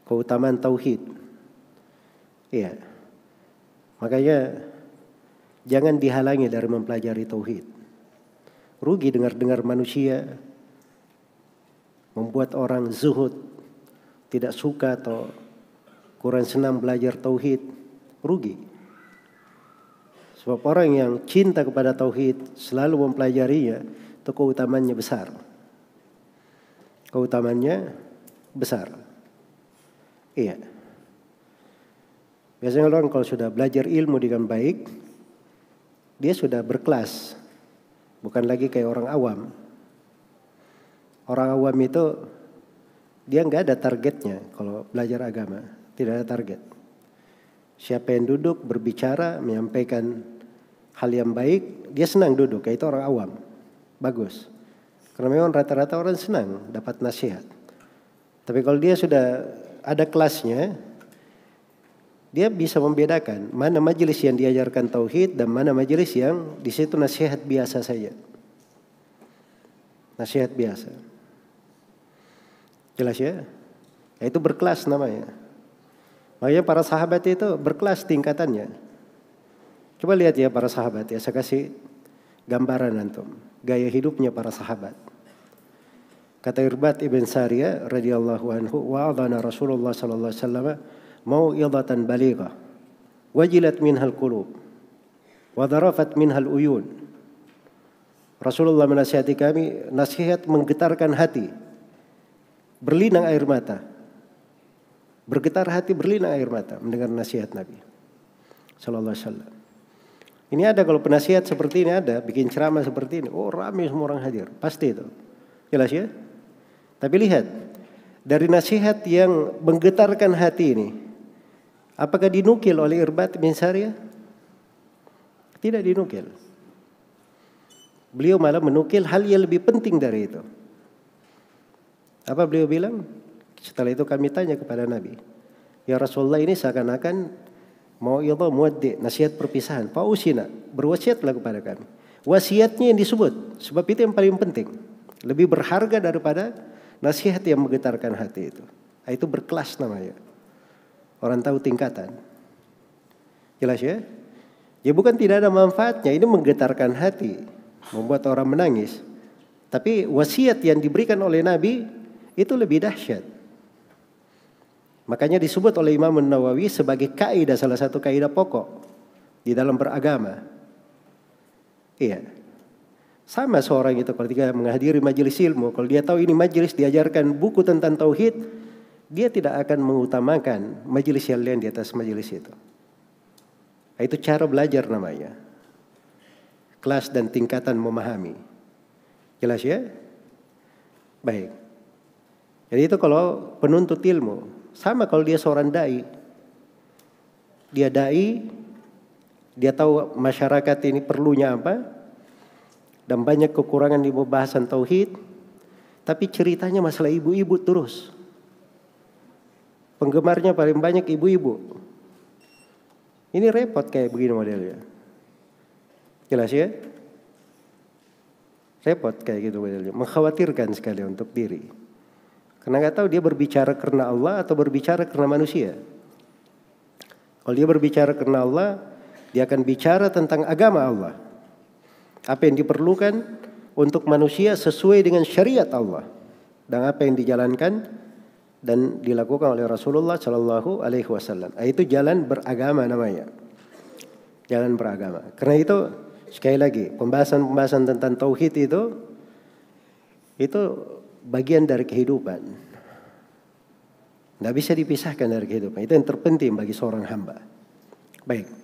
keutamaan tauhid. Iya. Makanya jangan dihalangi dari mempelajari tauhid. Rugi dengar-dengar manusia membuat orang zuhud, tidak suka atau kurang senang belajar tauhid, rugi. Sebab orang yang cinta kepada tauhid selalu mempelajarinya, itu keutamaannya besar. Keutamaannya besar. Iya. Biasanya orang kalau sudah belajar ilmu dengan baik, dia sudah berkelas. Bukan lagi kayak orang awam. Orang awam itu dia nggak ada targetnya kalau belajar agama, tidak ada target. Siapa yang duduk berbicara menyampaikan hal yang baik, dia senang duduk, kayak itu orang awam. Bagus. Karena memang rata-rata orang senang dapat nasihat. Tapi kalau dia sudah ada kelasnya, dia bisa membedakan mana majelis yang diajarkan tauhid dan mana majelis yang di situ nasihat biasa saja. Nasihat biasa. Jelas ya? Itu berkelas namanya. Makanya para sahabat itu berkelas tingkatannya. Coba lihat ya para sahabat ya, saya kasih gambaran antum gaya hidupnya para sahabat. Kata Irbad ibn Sariyah radhiyallahu anhu, wa'adana Rasulullah sallallahu alaihi wasallam mau'izatan balighah wajilat minhal qulub wa dharafat minhal uyun. Rasulullah menasihati kami nasihat menggetarkan hati. Berlinang air mata. Bergetar hati, berlinang air mata mendengar nasihat Nabi sallallahu alaihi wasallam. Ini ada kalau penasihat seperti ini ada, bikin ceramah seperti ini, oh ramai semua orang hadir, pasti itu. Jelas ya? Tapi lihat, dari nasihat yang menggetarkan hati ini, apakah dinukil oleh Irbad bin Sariyah? Tidak dinukil. Beliau malah menukil hal yang lebih penting dari itu. Apa beliau bilang? Setelah itu kami tanya kepada Nabi, ya Rasulullah, ini seakan-akan mau'izah muwaddi', nasihat perpisahan. Fausina, berwasiatlah kepada kami. Wasiatnya yang disebut, sebab itu yang paling penting. Lebih berharga daripada nasihat yang menggetarkan hati itu. Itu berkelas namanya. Orang tahu tingkatan. Jelas ya? Ya bukan tidak ada manfaatnya, ini menggetarkan hati, membuat orang menangis. Tapi wasiat yang diberikan oleh Nabi itu lebih dahsyat. Makanya disebut oleh Imam Nawawi sebagai kaidah, salah satu kaidah pokok di dalam beragama. Iya. Sama seorang itu kalau dia menghadiri majelis ilmu, kalau dia tahu ini majelis diajarkan buku tentang tauhid, dia tidak akan mengutamakan majelis yang lain di atas majelis itu. Itu cara belajar namanya. Kelas dan tingkatan memahami. Jelas ya? Baik. Jadi itu kalau penuntut ilmu. Sama kalau dia seorang dai. Dia dai, dia tahu masyarakat ini perlunya apa, dan banyak kekurangan di pembahasan tauhid, tapi ceritanya masalah ibu-ibu terus. Penggemarnya paling banyak ibu-ibu. Ini repot kayak begini modelnya. Jelas ya? Repot kayak gitu modelnya. Mengkhawatirkan sekali untuk diri. Karena nggak tahu dia berbicara karena Allah atau berbicara karena manusia. Kalau dia berbicara karena Allah, dia akan bicara tentang agama Allah. Apa yang diperlukan untuk manusia sesuai dengan syariat Allah. Dan apa yang dijalankan dan dilakukan oleh Rasulullah Sallallahu Alaihi Wasallam. Itu jalan beragama namanya. Jalan beragama. Karena itu sekali lagi pembahasan tentang tauhid itu bagian dari kehidupan. Tidak bisa dipisahkan dari kehidupan. Itu yang terpenting bagi seorang hamba. Baik.